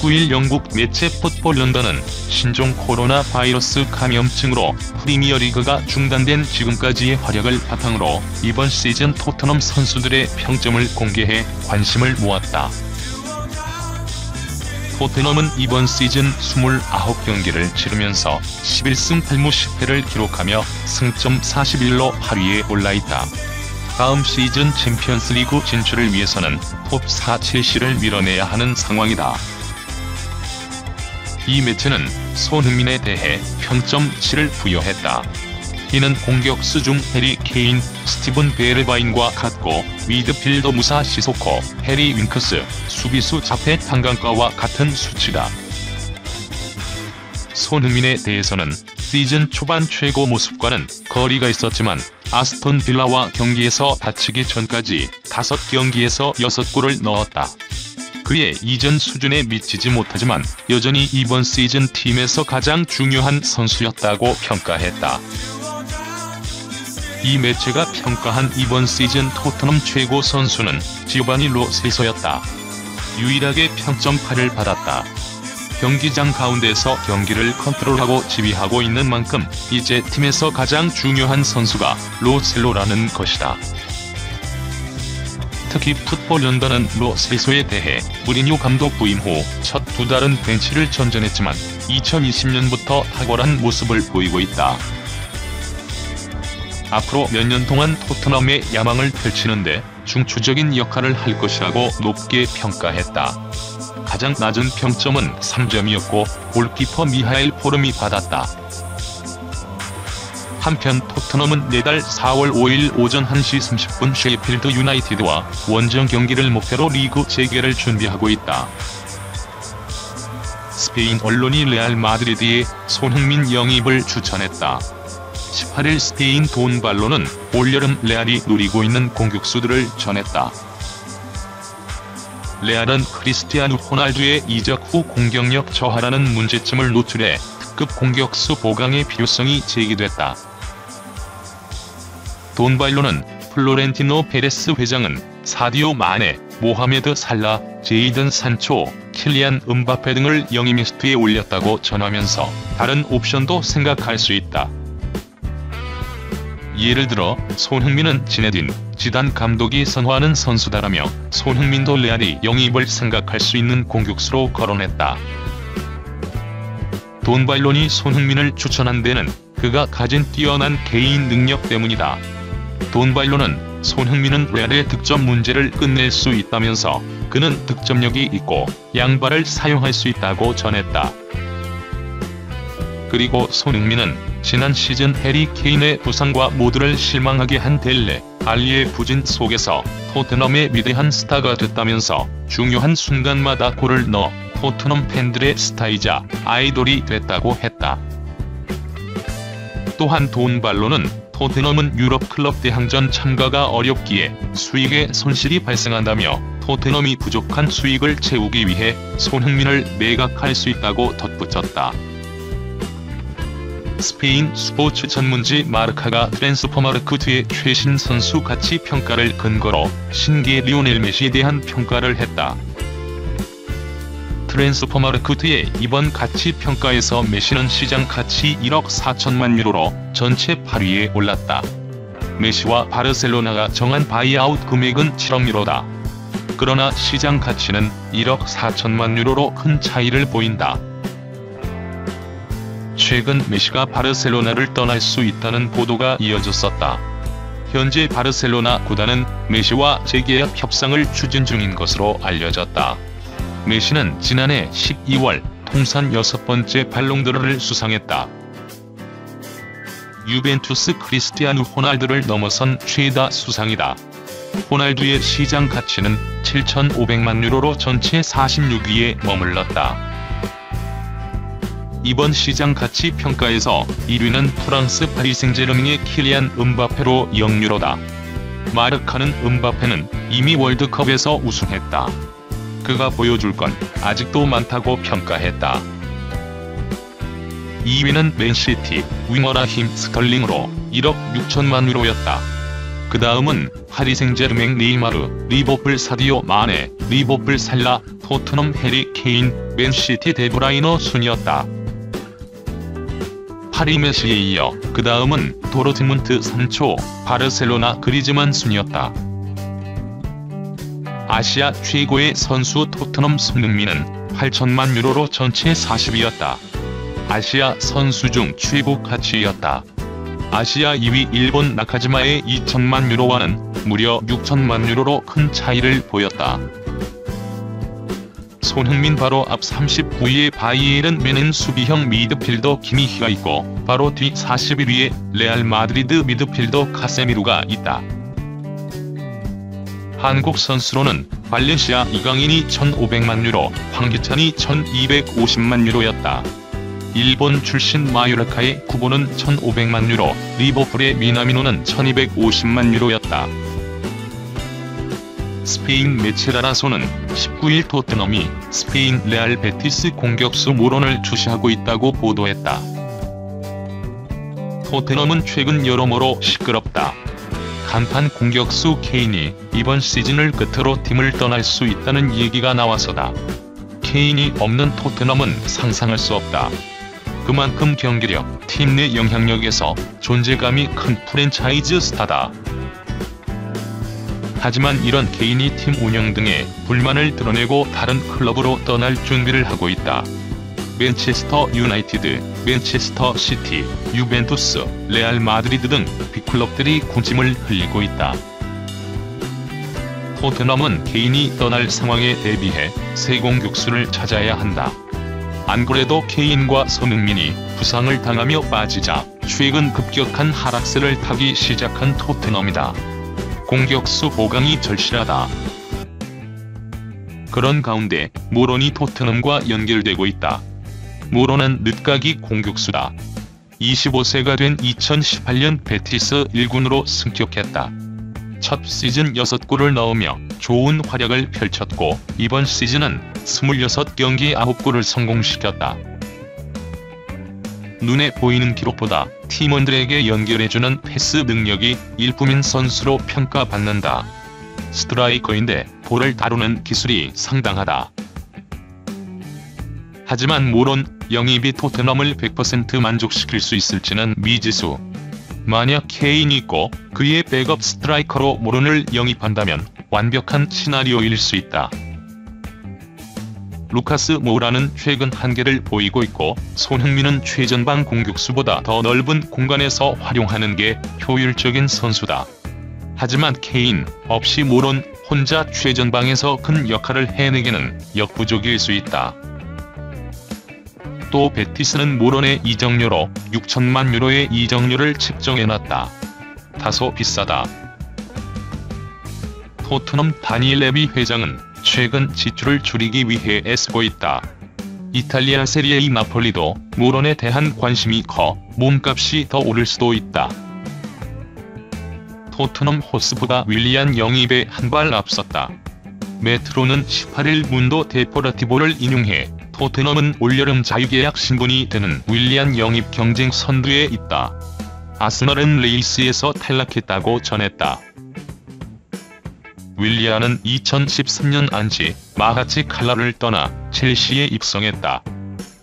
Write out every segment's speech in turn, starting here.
19일 영국 매체 풋볼 런던은 신종 코로나 바이러스 감염증으로 프리미어리그가 중단된 지금까지의 활약을 바탕으로 이번 시즌 토트넘 선수들의 평점을 공개해 관심을 모았다. 토트넘은 이번 시즌 29경기를 치르면서 11승 8무 10패를 기록하며 승점 41로 8위에 올라있다. 다음 시즌 챔피언스리그 진출을 위해서는 톱4 첼시를 밀어내야 하는 상황이다. 이 매체는 손흥민에 대해 평점 7을 부여했다. 이는 공격수 중 해리 케인, 스티븐 베르바인과 같고 미드필더 무사 시소코, 해리 윙크스, 수비수 자페 탄강가와 같은 수치다. 손흥민에 대해서는 시즌 초반 최고 모습과는 거리가 있었지만 아스톤 빌라와 경기에서 다치기 전까지 5경기에서 6골을 넣었다. 그의 이전 수준에 미치지 못하지만 여전히 이번 시즌 팀에서 가장 중요한 선수였다고 평가했다. 이 매체가 평가한 이번 시즌 토트넘 최고 선수는 지오바니 로 셀소였다. 유일하게 평점 8을 받았다. 경기장 가운데서 경기를 컨트롤하고 지휘하고 있는 만큼 이제 팀에서 가장 중요한 선수가 로 셀소라는 것이다. 특히 풋볼 런던은 로 셀소에 대해 무리뉴 감독 부임 후 첫 2달은 벤치를 전전했지만 2020년부터 탁월한 모습을 보이고 있다. 앞으로 몇 년 동안 토트넘의 야망을 펼치는데 중추적인 역할을 할 것이라고 높게 평가했다. 가장 낮은 평점은 3점이었고 골키퍼 미하엘 포름이 받았다. 한편 토트넘은 내달 4월 5일 오전 1시 30분 셰필드 유나이티드와 원정 경기를 목표로 리그 재개를 준비하고 있다. 스페인 언론이 레알 마드리드의 손흥민 영입을 추천했다. 18일 스페인 돈발로는 올여름 레알이 누리고 있는 공격수들을 전했다. 레알은 크리스티아누 호날두의 이적 후 공격력 저하라는 문제점을 노출해 특급 공격수 보강의 필요성이 제기됐다. 돈발로는 플로렌티노 페레스 회장은 사디오 마네, 모하메드 살라, 제이든 산초, 킬리안 음바페 등을 영입 리스트에 올렸다고 전하면서 다른 옵션도 생각할 수 있다. 예를 들어 손흥민은 지네딘 지단 감독이 선호하는 선수다라며 손흥민도 레알이 영입을 생각할 수 있는 공격수로 거론했다. 돈발론이 손흥민을 추천한 데는 그가 가진 뛰어난 개인 능력 때문이다. 돈발론은 손흥민은 레알의 득점 문제를 끝낼 수 있다면서 그는 득점력이 있고 양발을 사용할 수 있다고 전했다. 그리고 손흥민은 지난 시즌 해리 케인의 부상과 모두를 실망하게 한 델레 알리의 부진 속에서 토트넘의 위대한 스타가 됐다면서 중요한 순간마다 골을 넣어 토트넘 팬들의 스타이자 아이돌이 됐다고 했다. 또한 돈발로는 토트넘은 유럽 클럽 대항전 참가가 어렵기에 수익에 손실이 발생한다며 토트넘이 부족한 수익을 채우기 위해 손흥민을 매각할 수 있다고 덧붙였다. 스페인 스포츠 전문지 마르카가 트랜스포마르크트의 최신 선수 가치 평가를 근거로 신기의 리오넬 메시에 대한 평가를 했다. 트랜스포마르크트의 이번 가치 평가에서 메시는 시장 가치 1억 4천만 유로로 전체 8위에 올랐다. 메시와 바르셀로나가 정한 바이아웃 금액은 7억 유로다. 그러나 시장 가치는 1억 4천만 유로로 큰 차이를 보인다. 최근 메시가 바르셀로나를 떠날 수 있다는 보도가 이어졌었다. 현재 바르셀로나 구단은 메시와 재계약 협상을 추진 중인 것으로 알려졌다. 메시는 지난해 12월 통산 6번째 발롱도르를 수상했다. 유벤투스 크리스티아누 호날두를 넘어선 최다 수상이다. 호날두의 시장 가치는 7,500만 유로로 전체 46위에 머물렀다. 이번 시장 가치 평가에서 1위는 프랑스 파리 생제르맹의 킬리안 음바페로 0유로다. 마르카는 음바페는 이미 월드컵에서 우승했다. 그가 보여줄 건 아직도 많다고 평가했다. 2위는 맨시티 윙어 라힘 스털링으로 1억 6천만 유로였다. 그 다음은 파리 생제르맹 네이마르, 리버풀 사디오 마네, 리버풀 살라, 토트넘 해리 케인, 맨시티 데브라이너 순이었다. 파리 메시에 이어 그 다음은 도르트문트 산초, 바르셀로나 그리즈만 순이었다. 아시아 최고의 선수 토트넘 손흥민은 8천만 유로로 전체 40위였다. 아시아 선수 중 최고 가치였다. 아시아 2위 일본 나카지마의 2천만 유로와는 무려 6천만 유로로 큰 차이를 보였다. 손흥민 바로 앞 39위의 바이에른 뮌헨 수비형 미드필더 키미히가 있고 바로 뒤 41위에 레알 마드리드 미드필더 카세미루가 있다. 한국 선수로는 발렌시아 이강인이 1,500만 유로, 황희찬이 1,250만 유로였다. 일본 출신 마요르카의 쿠보는 1,500만 유로, 리버풀의 미나미노는 1,250만 유로였다. 스페인 메체라라소는 19일 토트넘이 스페인 레알 베티스 공격수 모론을 주시하고 있다고 보도했다. 토트넘은 최근 여러모로 시끄럽다. 간판 공격수 케인이 이번 시즌을 끝으로 팀을 떠날 수 있다는 얘기가 나와서다. 케인이 없는 토트넘은 상상할 수 없다. 그만큼 경기력, 팀 내 영향력에서 존재감이 큰 프랜차이즈 스타다. 하지만 이런 케인이 팀 운영 등에 불만을 드러내고 다른 클럽으로 떠날 준비를 하고 있다. 맨체스터 유나이티드, 맨체스터 시티, 유벤투스, 레알 마드리드 등 빅클럽들이 군침을 흘리고 있다. 토트넘은 케인이 떠날 상황에 대비해 새 공격수를 찾아야 한다. 안 그래도 케인과 손흥민이 부상을 당하며 빠지자 최근 급격한 하락세를 타기 시작한 토트넘이다. 공격수 보강이 절실하다. 그런 가운데 모론이 토트넘과 연결되고 있다. 모론은 늦가기 공격수다. 25세가 된 2018년 베티스 1군으로 승격했다. 첫 시즌 6골을 넣으며 좋은 활약을 펼쳤고 이번 시즌은 26경기 9골을 성공시켰다. 눈에 보이는 기록보다 팀원들에게 연결해주는 패스 능력이 일품인 선수로 평가받는다. 스트라이커인데 볼을 다루는 기술이 상당하다. 하지만 모론 영입이 토트넘을 100% 만족시킬 수 있을지는 미지수. 만약 케인이 있고 그의 백업 스트라이커로 모론을 영입한다면 완벽한 시나리오일 수 있다. 루카스 모우라는 최근 한계를 보이고 있고 손흥민은 최전방 공격수보다 더 넓은 공간에서 활용하는 게 효율적인 선수다. 하지만 케인 없이 모론 혼자 최전방에서 큰 역할을 해내기는 역부족일 수 있다. 또 베티스는 모론의 이적료로 6천만 유로의 이적료를 책정해놨다. 다소 비싸다. 토트넘 다니엘 레비 회장은 최근 지출을 줄이기 위해 애쓰고 있다. 이탈리아 세리에 나폴리도 모론에 대한 관심이 커 몸값이 더 오를 수도 있다. 토트넘 호스부가 윌리안 영입에 한 발 앞섰다. 메트로는 18일 문도 데포르티보를 인용해 토트넘은 올여름 자유계약 신분이 되는 윌리안 영입 경쟁 선두에 있다. 아스널은 레이스에서 탈락했다고 전했다. 윌리안은 2013년 안지 마하치 칼라를 떠나 첼시에 입성했다.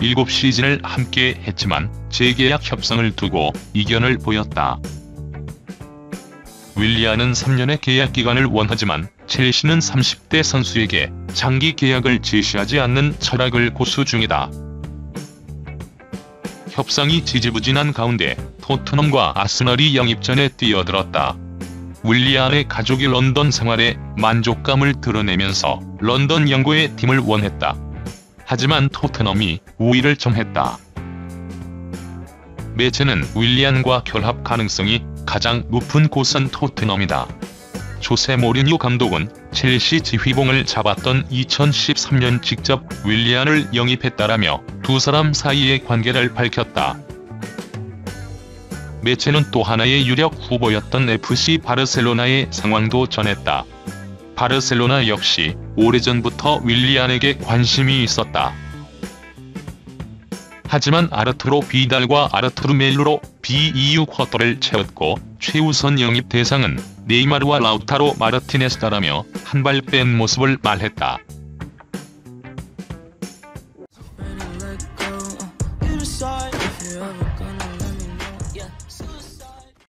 7시즌을 함께 했지만 재계약 협상을 두고 이견을 보였다. 윌리안은 3년의 계약 기간을 원하지만 첼시는 30대 선수에게 장기 계약을 제시하지 않는 철학을 고수 중이다. 협상이 지지부진한 가운데 토트넘과 아스널이 영입전에 뛰어들었다. 윌리안의 가족이 런던 생활에 만족감을 드러내면서 런던 영구의 팀을 원했다. 하지만 토트넘이 우위를 점했다. 매체는 윌리안과 결합 가능성이 가장 높은 곳은 토트넘이다. 조세 모리뉴 감독은 첼시 지휘봉을 잡았던 2013년 직접 윌리안을 영입했다라며 두 사람 사이의 관계를 밝혔다. 매체는 또 하나의 유력 후보였던 FC 바르셀로나의 상황도 전했다. 바르셀로나 역시 오래전부터 윌리안에게 관심이 있었다. 하지만 아르투로 비달과 아르투르 멜로로 비EU 쿼터를 채웠고 최우선 영입 대상은 네이마르와 라우타로 마르티네스다라며 한 발 뺀 모습을 말했다. Decide if you ever